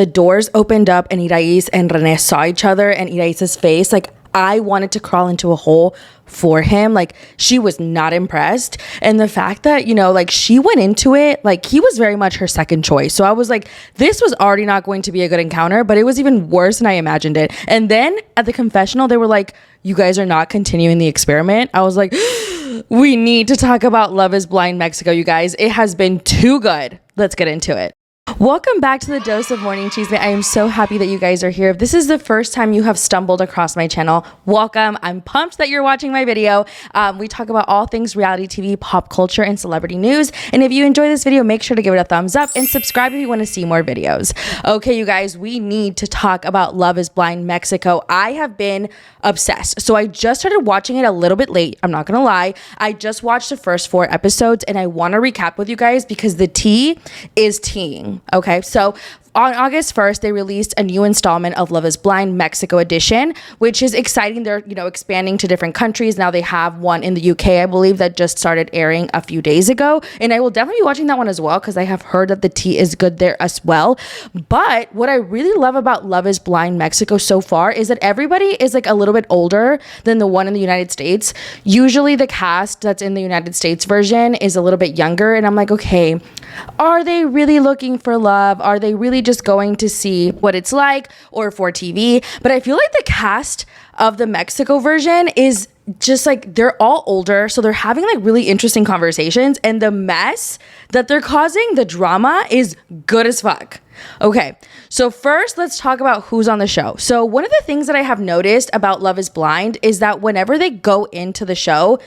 the doors opened up and Irais and Rene saw each other and Irais's face, like I wanted to crawl into a hole for him. Like she was not impressed. And the fact that, you know, like she went into it, like he was very much her second choice. So I was like, this was already not going to be a good encounter, but it was even worse than I imagined it. And then at the confessional, they were like, you guys are not continuing the experiment. I was like, we need to talk about Love is Blind Mexico, you guys. It has been too good. Let's get into it. Welcome back to the Dose of Morning Chisme. I am so happy that you guys are here. If this is the first time you have stumbled across my channel, welcome. I'm pumped that you're watching my video. We talk about all things reality TV, pop culture, and celebrity news. And if you enjoy this video, make sure to give it a thumbs up and subscribe if you want to see more videos. Okay, you guys, we need to talk about Love is Blind Mexico. I have been obsessed. So I just started watching it a little bit late. I'm not gonna lie. I just watched the first 4 episodes and I want to recap with you guys because the tea is teeing. Okay, so on August 1st, they released a new installment of Love is Blind Mexico edition, which is exciting. They're, you know, expanding to different countries. Now they have one in the UK, I believe, that just started airing a few days ago. And I will definitely be watching that one as well because I have heard that the tea is good there as well. But what I really love about Love is Blind Mexico so far is that everybody is like a little bit older than the one in the United States. Usually the cast that's in the United States version is a little bit younger. And I'm like, okay, are they really looking for love? Are they really just going to see what it's like or for TV? But I feel like the cast of the Mexico version is just like, they're all older, so they're having like really interesting conversations, and the mess that they're causing, the drama, is good as fuck. Okay, so first let's talk about who's on the show. So one of the things that I have noticed about Love is Blind is that whenever they go into the show,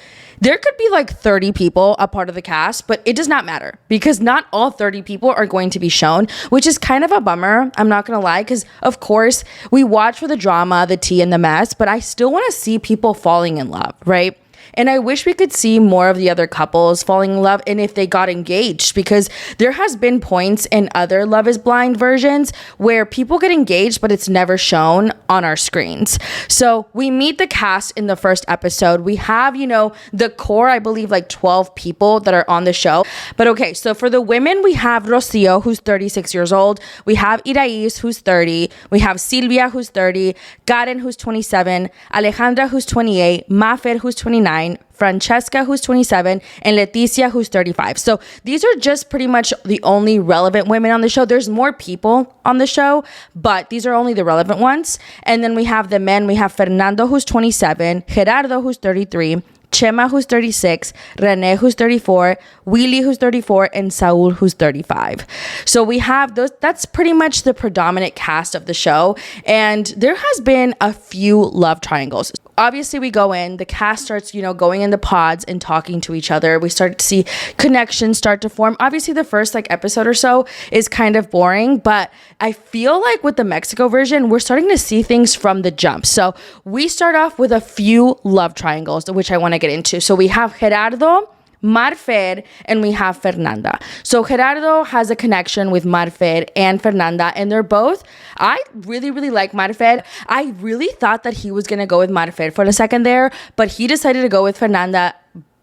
there could be like 30 people a part of the cast, but it does not matter because not all 30 people are going to be shown, which is kind of a bummer. I'm not going to lie, because of course we watch for the drama, the tea, and the mess, but I still want to see people falling in love, right? And I wish we could see more of the other couples falling in love and if they got engaged, because there has been points in other Love is Blind versions where people get engaged, but it's never shown on our screens. So we meet the cast in the first episode. We have, you know, the core, I believe like 12 people that are on the show. But okay, so for the women, we have Rocio, who's 36 years old. We have Irais, who's 30. We have Silvia, who's 30. Karen, who's 27. Alejandra, who's 28. Mafer, who's 29. Francesca, who's 27, and Leticia, who's 35. So these are just pretty much the only relevant women on the show. There's more people on the show, but these are only the relevant ones. And then we have the men. We have Fernando, who's 27, Gerardo, who's 33, Chema, who's 36, Rene, who's 34, Willy, who's 34, and Saul, who's 35. So we have those. That's pretty much the predominant cast of the show. And there has been a few love triangles. Obviously, we go in, the cast starts, you know, going into pods and talking to each other. We start to see connections start to form. Obviously, the first like episode or so is kind of boring, but I feel like with the Mexico version, we're starting to see things from the jump. So we start off with a few love triangles, which I want to get into. So we have Gerardo, Marfer, and we have Fernanda. So Gerardo has a connection with Marfer and Fernanda, and they're both, I really, really like Marfer. I really thought that he was going to go with Marfer for a second there, but he decided to go with Fernanda.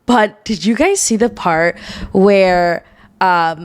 But did you guys see the part where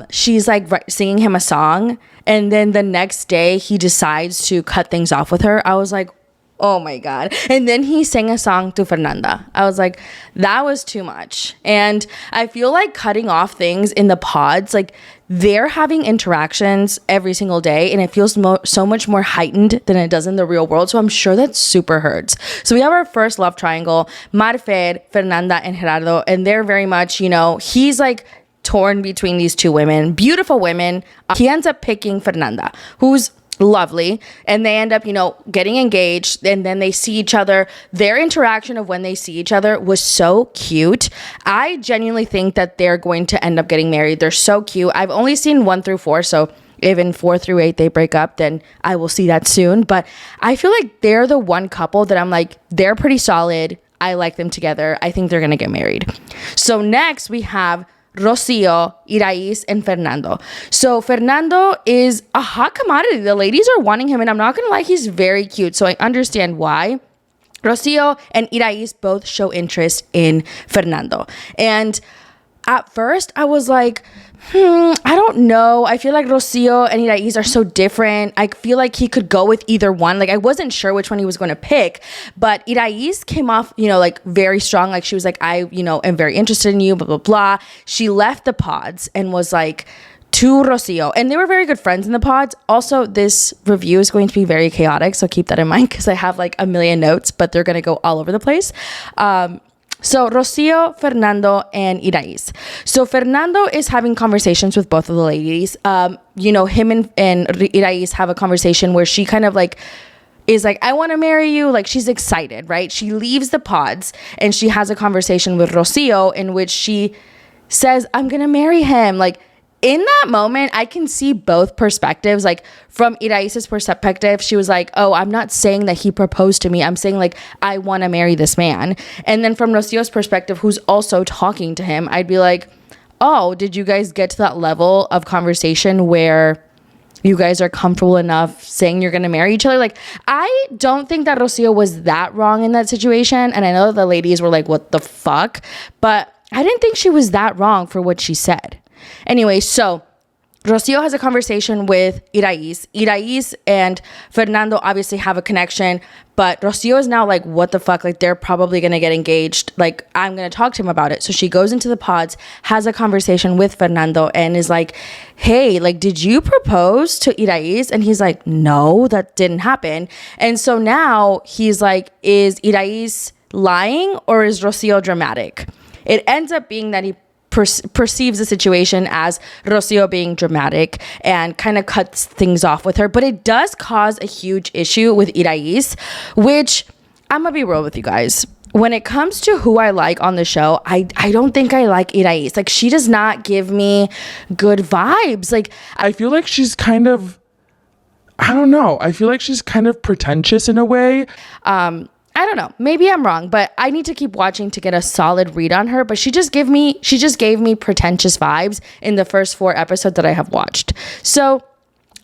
she's like singing him a song, and then the next day he decides to cut things off with her? I was like, oh my God. And then he sang a song to Fernanda. I was like, that was too much. And I feel like cutting off things in the pods, like they're having interactions every single day, and it feels so much more heightened than it does in the real world. So I'm sure that super hurts. So we have our first love triangle, Marfer, Fernanda, and Gerardo. And they're very much, you know, he's like torn between these two women, beautiful women. He ends up picking Fernanda, who's lovely, and they end up, you know, getting engaged, and then they see each other. Their interaction of when they see each other was so cute. I genuinely think that they're going to end up getting married. They're so cute. I've only seen 1 through 4, so if in 4 through 8 they break up, then I will see that soon. But I feel like they're the one couple that I'm like, they're pretty solid. I like them together. I think they're gonna get married. So next we have Rocio, Irais, and Fernando. So Fernando is a hot commodity. The ladies are wanting him, and I'm not gonna lie, he's very cute. So I understand why. Rocio and Irais both show interest in Fernando. And at first I was like, I don't know. I feel like Rocio and Irais are so different. I feel like he could go with either one. Like, I wasn't sure which one he was going to pick, but Irais came off, like very strong. Like, she was like, I, am very interested in you, blah, blah, blah. She left the pods and was like, to Rocio, and they were very good friends in the pods. Also, this review is going to be very chaotic, so keep that in mind because I have like a million notes, but they're going to go all over the place. So Rocio, Fernando, and Irais. So Fernando is having conversations with both of the ladies. Him and Irais have a conversation where she kind of like is like, I want to marry you. Like, she's excited, right? She leaves the pods and she has a conversation with Rocio in which she says, I'm going to marry him. Like, in that moment, I can see both perspectives. Like, from Irais' perspective, she was like, oh, I'm not saying that he proposed to me. I'm saying, like, I want to marry this man. And then from Rocio's perspective, who's also talking to him, I'd be like, oh, did you guys get to that level of conversation where you guys are comfortable enough saying you're going to marry each other? Like, I don't think that Rocio was that wrong in that situation. And I know the ladies were like, what the fuck? But I didn't think she was that wrong for what she said. Anyway, so Rocio has a conversation with Irais. Irais and Fernando obviously have a connection, but Rocio is now like, what the fuck? Like, they're probably going to get engaged. Like, I'm going to talk to him about it. So she goes into the pods, has a conversation with Fernando, and is like, hey, like, did you propose to Irais? And he's like, no, that didn't happen. And so now he's like, is Irais lying or is Rocio dramatic? It ends up being that he perceives the situation as Rocio being dramatic and kind of cuts things off with her. But it does cause a huge issue with Irais, which I'm going to be real with you guys. When it comes to who I like on the show, I don't think I like Irais. Like, she does not give me good vibes. Like, I feel like she's kind of, I don't know. I feel like she's kind of pretentious in a way. I don't know. Maybe I'm wrong, but I need to keep watching to get a solid read on her. But she just gave me pretentious vibes in the first 4 episodes that I have watched. So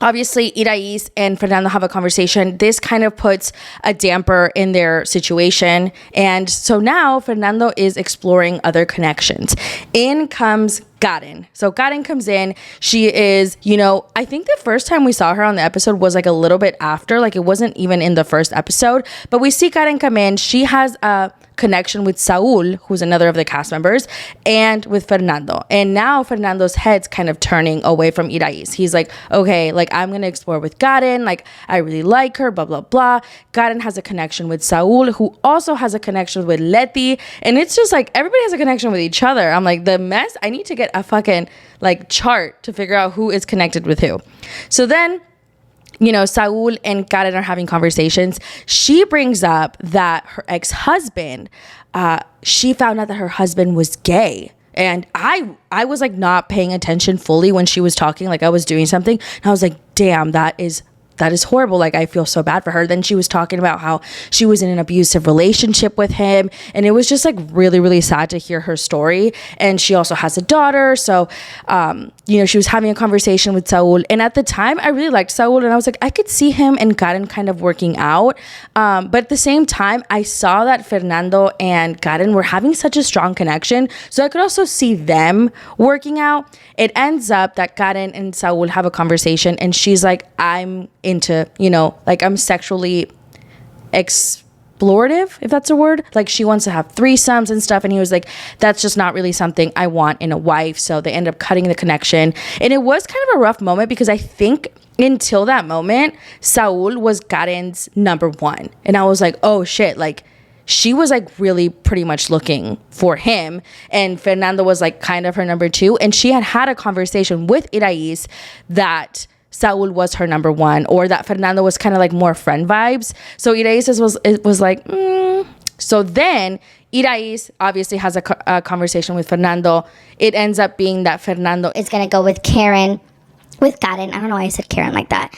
obviously, Irais and Fernando have a conversation. This kind of puts a damper in their situation. And so now Fernando is exploring other connections. In comes Karen. So Karen comes in. She is, I think the first time we saw her on the episode was like a little bit after. Like, it wasn't even in the first episode. But we see Karen come in. She has a connection with Saul, who's another of the cast members, and with Fernando. And now Fernando's head's kind of turning away from Irais. He's like, okay, like, I'm going to explore with Karen. Like, I really like her, blah, blah, blah. Karen has a connection with Saul, who also has a connection with Leti. And it's just like, everybody has a connection with each other. I'm like, the mess, I need to get a fucking like chart to figure out who is connected with who. So then, Saul and Karen are having conversations. She brings up that her ex-husband, she found out that her husband was gay. And I was like not paying attention fully when she was talking, like I was doing something. And I was like, damn, that is horrible. Like, I feel so bad for her. Then she was talking about how she was in an abusive relationship with him. And it was just like really, really sad to hear her story. And she also has a daughter. So, she was having a conversation with Saul. And at the time, I really liked Saul. And I was like, I could see him and Karen kind of working out. But at the same time, I saw that Fernando and Karen were having such a strong connection. So I could also see them working out. It ends up that Karen and Saul have a conversation. And she's like, I'm into, like, I'm sexually explorative, if that's a word. Like, she wants to have threesomes and stuff. And he was like, that's just not really something I want in a wife. So they end up cutting the connection. And it was kind of a rough moment because I think until that moment, Saul was Karen's number one. And I was like, oh shit, like, she was like really pretty much looking for him, and Fernando was like kind of her number two. And she had a conversation with Irais that Saul was her number one, or that Fernando was kind of like more friend vibes. So Irais was like, So then Irais obviously has a conversation with Fernando. It ends up being that Fernando is going to go with Karen. With Karen. I don't know why I said Karen like that.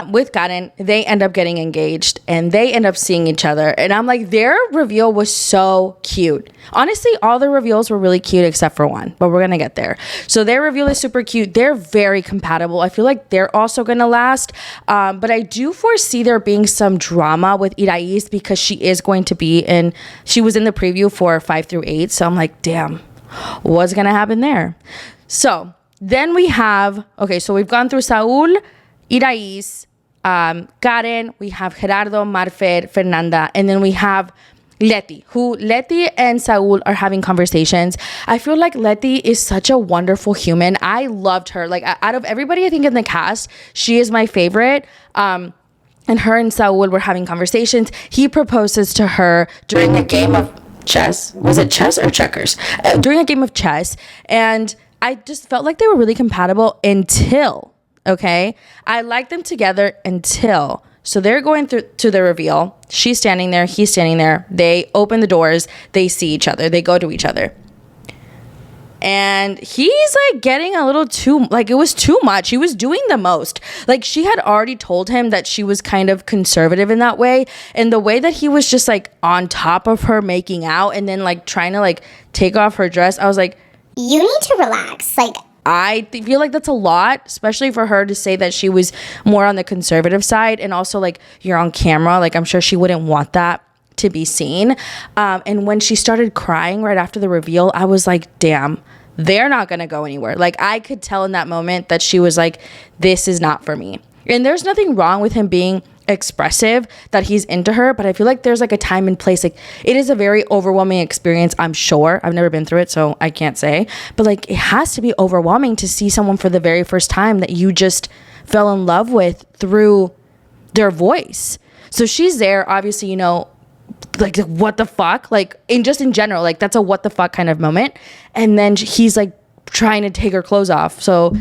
With Karen, they end up getting engaged and they end up seeing each other. And I'm like, their reveal was so cute. Honestly, all the reveals were really cute except for one, but we're going to get there. So their reveal is super cute. They're very compatible. I feel like they're also going to last. But I do foresee there being some drama with Irais because she is going to be she was in the preview for 5 through 8. So I'm like, damn. What's gonna happen there? So then we have, okay, so we've gone through Saul, Irais, Karen, we have Gerardo, Marfer, Fernanda, and then we have Leti and Saul are having conversations. I feel like Leti is such a wonderful human. I loved her. Like, out of everybody, I think in the cast, she is my favorite. And her and Saul were having conversations. He proposes to her during a game of chess. Was it chess or checkers? During a game of chess. And I just felt like they were really compatible until, okay? I liked them together until... So they're going through to the reveal. She's standing there. He's standing there. They open the doors. They see each other. They go to each other. And he's like getting a little too, like, it was too much. He was doing the most. Like, she had already told him that she was kind of conservative in that way. And the way that he was just like on top of her making out and then like trying to like take off her dress, I was like, you need to relax. Like, I feel like that's a lot, especially for her to say that she was more on the conservative side. And also, like, you're on camera. Like, I'm sure she wouldn't want that to be seen. And when she started crying right after the reveal, I was like, damn, they're not going to go anywhere. Like, I could tell in that moment that she was like, this is not for me. And there's nothing wrong with him being expressive that he's into her, but I feel like there's like a time and place. Like, it is a very overwhelming experience, I'm sure. I've never been through it, so I can't say, but like, it has to be overwhelming to see someone for the very first time that you just fell in love with through their voice. So she's there, obviously, you know, like, what the fuck, like, in general, like, that's a what the fuck kind of moment. And then he's like trying to take her clothes off. So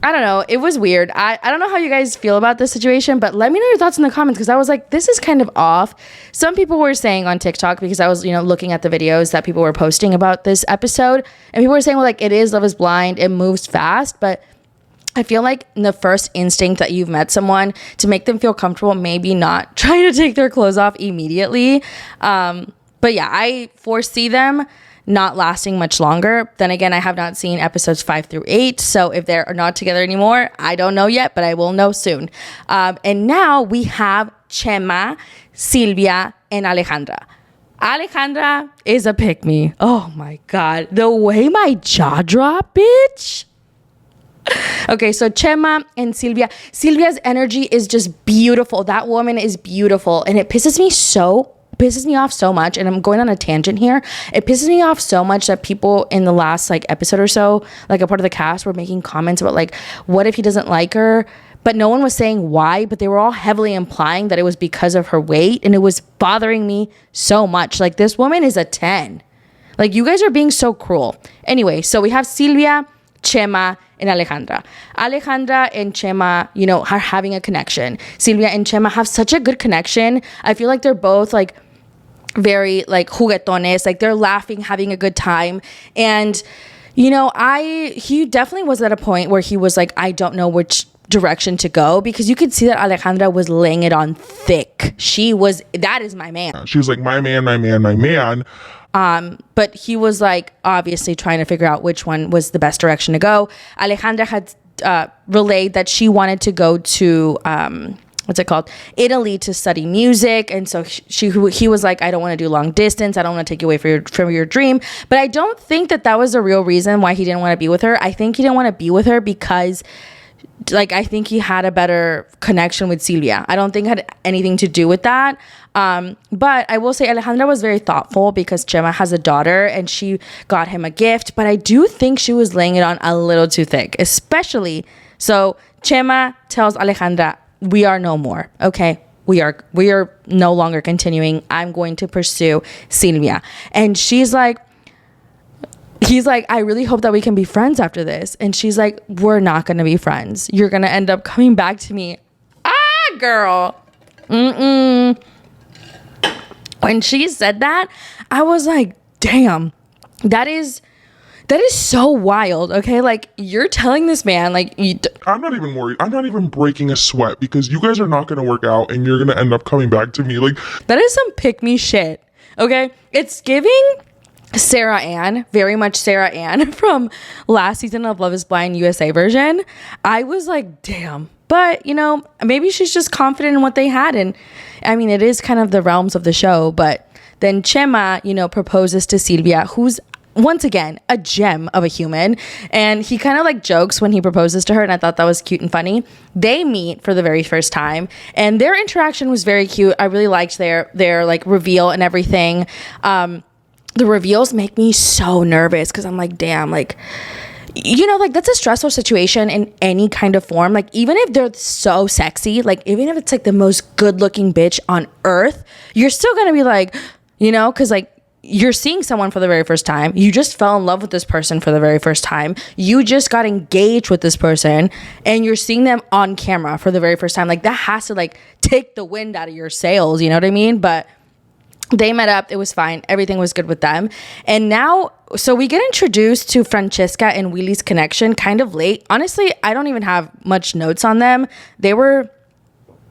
I don't know. It was weird. I don't know how you guys feel about this situation, but let me know your thoughts in the comments, because I was like, this is kind of off. Some people were saying on TikTok, because I was, you know, looking at the videos that people were posting about this episode, and people were saying, well, like, it is Love is Blind. It moves fast, but I feel like the first instinct that you've met someone, to make them feel comfortable, maybe not trying to take their clothes off immediately. But yeah, I foresee them not lasting much longer. Then again, I have not seen episodes 5 through 8. So if they're not together anymore, I don't know yet, but I will know soon. And now we have Chema, Silvia, and Alejandra. Alejandra is a pick-me. Oh my God. The way my jaw dropped, bitch. Okay, so Chema and Silvia's energy is just beautiful. That woman is beautiful. And it pisses me off so much, and I'm going on a tangent here. It pisses me off so much that people in the last like episode or so, like a part of the cast, were making comments about like, what if he doesn't like her? But no one was saying why, but they were all heavily implying that it was because of her weight, and it was bothering me so much. Like, this woman is a 10. Like, you guys are being so cruel. Anyway, so we have Silvia, Chema, and Alejandra. Alejandra and Chema, you know, are having a connection. Silvia and Chema have such a good connection. I feel like they're both like very like juguetones, like they're laughing, having a good time. And you know, he definitely was at a point where he was like, I don't know which direction to go, because you could see that Alejandra was laying it on thick. That is my man. She was like, my man, my man, my man. But he was like obviously trying to figure out which one was the best direction to go. Alejandra had relayed that she wanted to go to Italy to study music, and so he was like, I don't want to do long distance. I don't want to take you away from your dream. But I don't think that was the real reason why he didn't want to be with her. I think he didn't want to be with her because, like, I think he had a better connection with Silvia. I don't think it had anything to do with that. But I will say Alejandra was very thoughtful, because Chema has a daughter and she got him a gift. But I do think she was laying it on a little too thick, especially. So Chema tells Alejandra, we are no more. Okay. We are no longer continuing. I'm going to pursue Silvia. And he's like, I really hope that we can be friends after this. And she's like, we're not going to be friends. You're going to end up coming back to me. Girl. When she said that, I was like, damn, that is so wild. Okay. Like, you're telling this man, like, I'm not even worried. I'm not even breaking a sweat, because you guys are not going to work out and you're going to end up coming back to me. Like, that is some pick me shit. Okay. It's giving Sarah Ann, very much Sarah Ann from last season of Love is Blind USA version. I was like, damn. But, you know, maybe she's just confident in what they had. And I mean, it is kind of the realms of the show. But then Chema, you know, proposes to Silvia, who's once again, a gem of a human. And he kind of like jokes when he proposes to her, and I thought that was cute and funny. They meet for the very first time, and their interaction was very cute. I really liked their like reveal and everything. The reveals make me so nervous because I'm like, damn, like, you know, like that's a stressful situation in any kind of form. Like even if they're so sexy, like even if it's like the most good looking bitch on earth, you're still gonna be like, you know, because like you're seeing someone for the very first time. You just fell in love with this person for the very first time. You just got engaged with this person, and you're seeing them on camera for the very first time. Like that has to like take the wind out of your sails, you know what I mean? But they met up. It was fine. Everything was good with them. And now, so we get introduced to Francesca and Willy's connection kind of late. Honestly, I don't even have much notes on them. They were,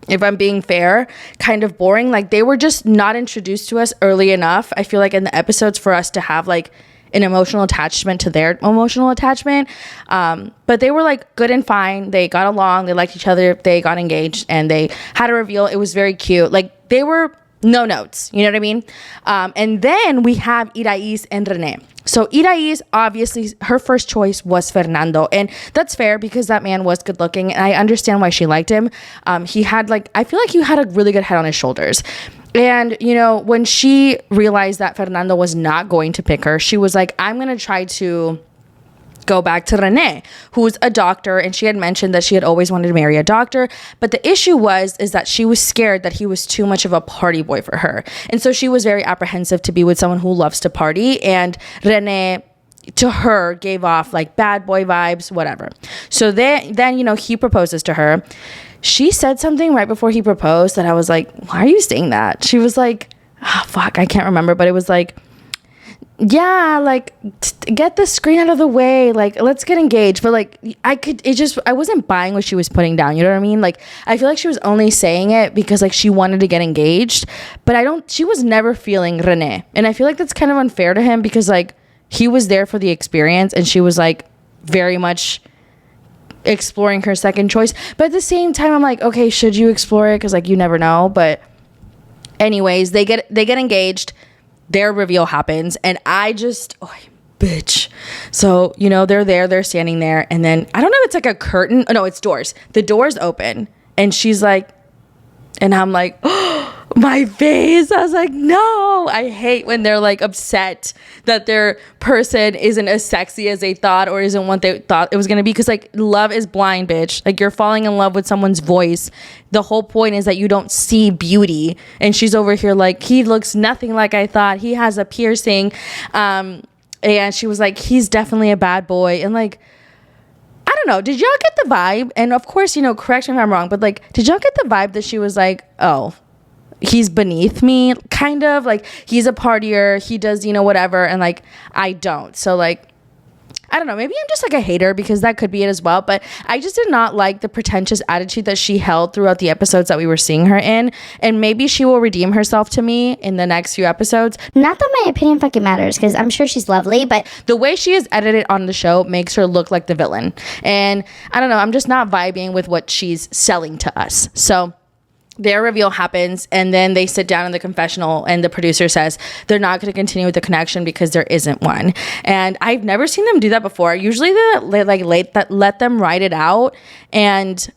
if I'm being fair, kind of boring. Like they were just not introduced to us early enough, I feel like, in the episodes for us to have like an emotional attachment to their emotional attachment. But they were like good and fine. They got along. They liked each other. They got engaged and they had a reveal. It was very cute. Like they were no notes, you know what I mean? And then we have Irais and René. So Irais, obviously, her first choice was Fernando. And that's fair because that man was good looking. And I understand why she liked him. He had like, I feel like he had a really good head on his shoulders. And, you know, when she realized that Fernando was not going to pick her, she was like, I'm going to try to go back to René, who's a doctor, and she had mentioned that she had always wanted to marry a doctor, but the issue is that she was scared that he was too much of a party boy for her, and so she was very apprehensive to be with someone who loves to party, and René to her gave off like bad boy vibes, whatever. So then you know, he proposes to her. She said something right before he proposed that I was like, why are you saying that? She was like, oh, fuck, I can't remember, but it was like, yeah, like get the screen out of the way, like let's get engaged. But like I wasn't buying what she was putting down, you know what I mean? Like I feel like she was only saying it because like she wanted to get engaged, but she was never feeling René, and I feel like that's kind of unfair to him because like he was there for the experience and she was like very much exploring her second choice. But at the same time, I'm like, okay, should you explore it? Because like you never know. But anyways, they get engaged. Their reveal happens, and I just, oh, bitch. So, you know, they're standing there, and then, I don't know if it's like a curtain. Oh, no, it's doors. The doors open, and she's like, and I'm like, oh, my face. I was like, no. I hate when they're like upset that their person isn't as sexy as they thought or isn't what they thought it was going to be. Because like love is blind, bitch. Like you're falling in love with someone's voice. The whole point is that you don't see beauty. And she's over here like, he looks nothing like I thought. He has a piercing. And she was like, he's definitely a bad boy. And like, I don't know. Did y'all get the vibe? And of course, you know, correct me if I'm wrong, but like, did y'all get the vibe that she was like, oh, he's beneath me, kind of like he's a partier, he does, you know, whatever, and like I don't. So like I don't know, maybe I'm just like a hater because that could be it as well, but I just did not like the pretentious attitude that she held throughout the episodes that we were seeing her in, and maybe she will redeem herself to me in the next few episodes. Not that my opinion fucking matters, because I'm sure she's lovely, but the way she is edited on the show makes her look like the villain, and I don't know, I'm just not vibing with what she's selling to us. So their reveal happens, and then they sit down in the confessional, and the producer says they're not going to continue with the connection because there isn't one. And I've never seen them do that before. Usually they let them write it out and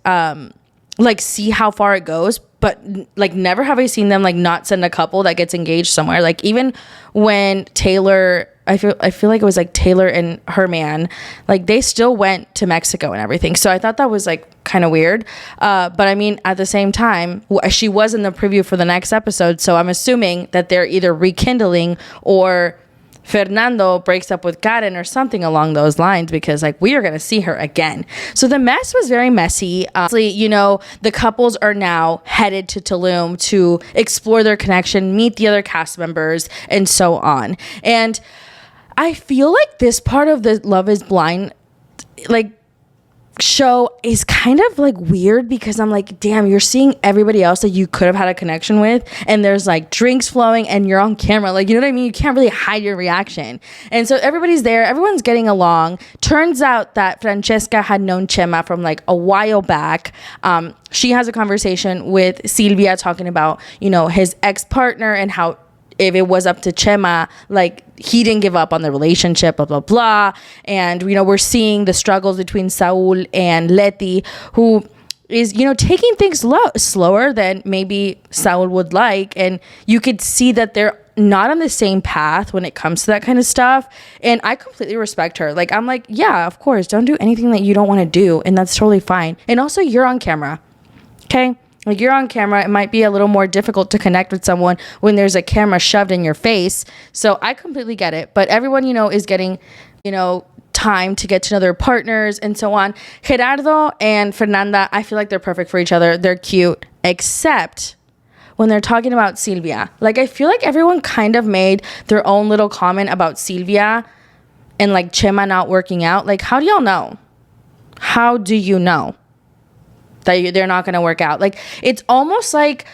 like see how far it goes. But like never have I seen them like not send a couple that gets engaged somewhere. Like even when Taylor, I feel like it was like Taylor and her man, like they still went to Mexico and everything. So I thought that was like kind of weird. But I mean, at the same time, she was in the preview for the next episode. So I'm assuming that they're either rekindling or Fernando breaks up with Karen or something along those lines, because like we are going to see her again. So the mess was very messy. You know, the couples are now headed to Tulum to explore their connection, meet the other cast members, and so on. And I feel like this part of the Love is Blind like show is kind of like weird, because I'm like, damn, you're seeing everybody else that you could have had a connection with, and there's like drinks flowing and you're on camera, like, you know what I mean? You can't really hide your reaction. And so everybody's there, everyone's getting along. Turns out that Francesca had known Chema from like a while back. She has a conversation with Silvia talking about, you know, his ex-partner and how if it was up to Chema, like he didn't give up on the relationship, blah, blah, blah. And, you know, we're seeing the struggles between Saul and Leti, who is, you know, taking things slower than maybe Saul would like. And you could see that they're not on the same path when it comes to that kind of stuff. And I completely respect her. Like, I'm like, yeah, of course, don't do anything that you don't want to do. And that's totally fine. And also, you're on camera. Okay? Like, you're on camera. It might be a little more difficult to connect with someone when there's a camera shoved in your face. So I completely get it. But everyone, you know, is getting, you know, time to get to know their partners and so on. Gerardo and Fernanda, I feel like they're perfect for each other. They're cute, except when they're talking about Silvia. Like, I feel like everyone kind of made their own little comment about Silvia and like Chema not working out. Like, how do y'all know? How do you know that they're not going to work out? Like, it's almost like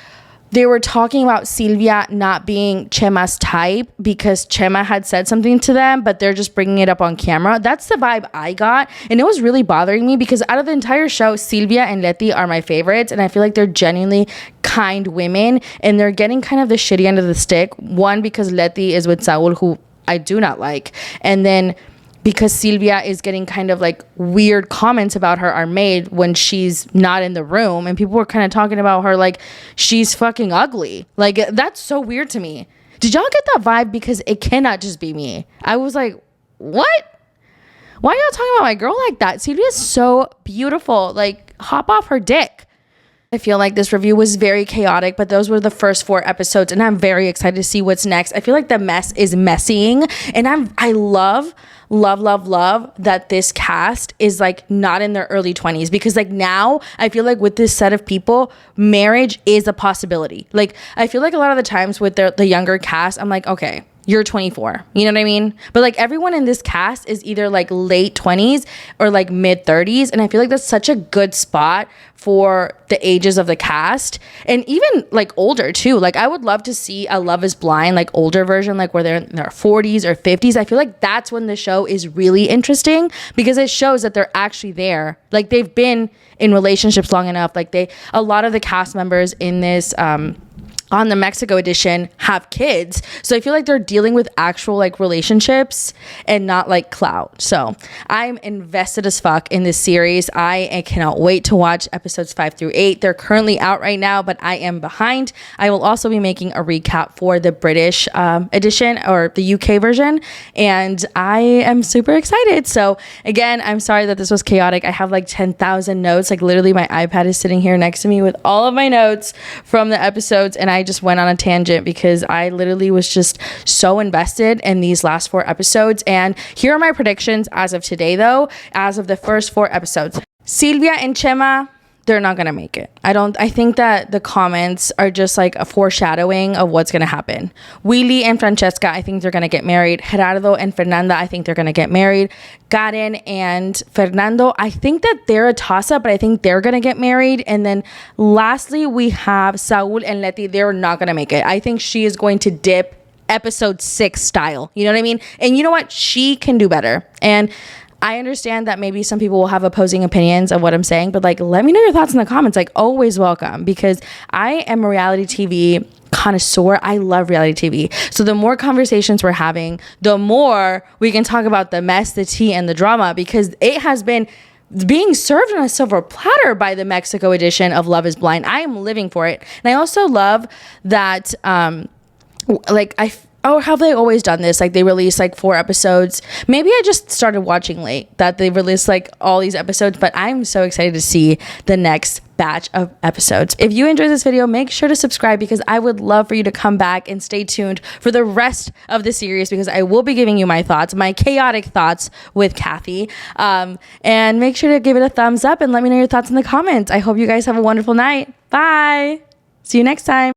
they were talking about Silvia not being Chema's type because Chema had said something to them, but they're just bringing it up on camera. That's the vibe I got. And it was really bothering me because out of the entire show, Silvia and Leti are my favorites. And I feel like they're genuinely kind women. And they're getting kind of the shitty end of the stick. One, because Leti is with Saul, who I do not like. And then because Silvia is getting kind of like weird comments about her are made when she's not in the room, and people were kind of talking about her like she's fucking ugly. Like, that's so weird to me. Did y'all get that vibe? Because it cannot just be me. I was like, what? Why are y'all talking about my girl like that? Silvia's so beautiful. Like, hop off her dick. I feel like this review was very chaotic, but those were the first 4 episodes, and I'm very excited to see what's next. I feel like the mess is messying, and I love that this cast is like not in their early 20s, because like now I feel like with this set of people, marriage is a possibility. Like, I feel like a lot of the times with the younger cast, I'm like, okay, you're 24, you know what I mean? But like everyone in this cast is either like late 20s or like mid 30s, and I feel like that's such a good spot for the ages of the cast, and even like older too. Like, I would love to see a Love is Blind like older version, like where they're in their 40s or 50s. I feel like that's when the show is really interesting, because it shows that they're actually there, like they've been in relationships long enough. Like, a lot of the cast members in this on the Mexico edition have kids. So I feel like they're dealing with actual like relationships and not like clout. So I'm invested as fuck in this series. I cannot wait to watch episodes 5 through 8. They're currently out right now, but I am behind. I will also be making a recap for the British edition, or the UK version. And I am super excited. So again, I'm sorry that this was chaotic. I have like 10,000 notes. Like, literally my iPad is sitting here next to me with all of my notes from the episodes, and I just went on a tangent because I literally was just so invested in these last 4 episodes. And here are my predictions as of today, though, as of the first 4 episodes. Silvia and Chema, they're not gonna make it. I think that the comments are just like a foreshadowing of what's gonna happen. Willy and Francesca, I think they're gonna get married. Gerardo and Fernanda, I think they're gonna get married. Karen and Fernando, I think that they're a toss-up, but I think they're gonna get married. And then lastly, we have Saul and Leti. They're not gonna make it. I think she is going to dip episode 6 style. You know what I mean? And you know what? She can do better. And I understand that maybe some people will have opposing opinions of what I'm saying, but like, let me know your thoughts in the comments. Like, always welcome, because I am a reality TV connoisseur. I love reality TV. So the more conversations we're having, the more we can talk about the mess, the tea, and the drama, because it has been being served on a silver platter by the Mexico edition of Love is Blind. I am living for it. And I also love that, have they always done this? Like, they release like 4 episodes. Maybe I just started watching late that they released like all these episodes, but I'm so excited to see the next batch of episodes. If you enjoyed this video, make sure to subscribe, because I would love for you to come back and stay tuned for the rest of the series, because I will be giving you my thoughts, my chaotic thoughts with Kathy. And make sure to give it a thumbs up and let me know your thoughts in the comments. I hope you guys have a wonderful night. Bye. See you next time.